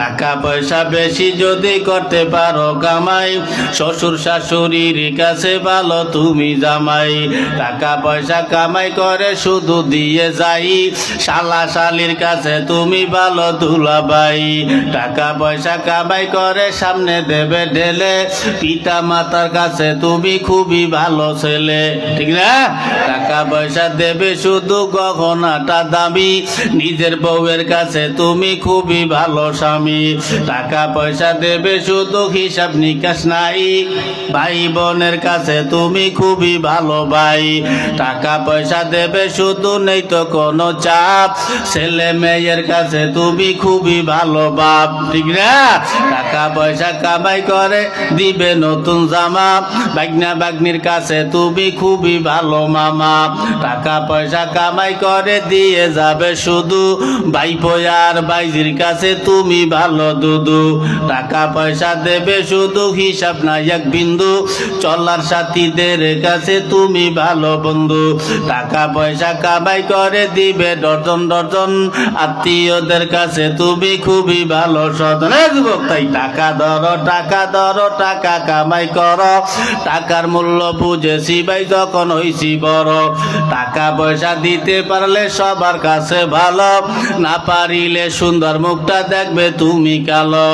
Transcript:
টাকা পয়সা বেশি যদি করতে পারো কামাই, শ্বশুর শাশুড়ির কাছে ভালো তুমি জামাই। টাকা পয়সা কামাই করে শুধু দিয়ে যাই, শালা শালির কাছে তুমি ভালো দুলাভাই। টাকা পয়সা কামাই করে সামনে দেবে ঢেলে, পিতা মাতার কাছে তুমি খুবই ভালো ছেলে, ঠিক না? টাকা পয়সা দেবে শুধু গহনাটা দামি, নিজের বউয়ের কাছে তুমি খুবই ভালো স্বামী। টাকা পয়সা দেবে শুধু হিসাব নিকাশ নাই, ভাই বোনের কাছে তুমি খুবই ভালো ভাই। টাকা পয়সা দেবে শুধু নেই তো কোনো চাপ, ছেলে মেয়ের কাছে তুমি খুবই ভালো বাপ, ঠিক না? টাকা পয়সা কামাই করে দিবে নতুন জামা, বাগনা বাগনির কাছে তুমি খুবই ভালো মামা। টাকা পয়সা কামাই করে দিয়ে যাবে শুধু, ভাইপো আর ভাইজির কাছে তুমি ভালো দুদু। টাকা পয়সা দেবে শুধু হিসাব নাই এক বিন্দু, চলার সাথীদের কাছে তুমি ভালো বন্ধু। টাকা পয়সা কামাই করে দিবে ডজন ডজন, আত্মীয়দের কাছে তুমি খুবই ভালো সদন। যুবক তাই টাকা ধরো টাকা ধরো, টাকা কামাই করো, টাকার মূল্য বুঝেছি ভাই যখন হইছি বড়। টাকা পয়সা দিতে পারলে সবার কাছে ভালো, না পারিলে সুন্দর মুখটা দেখবে তুমি কালো।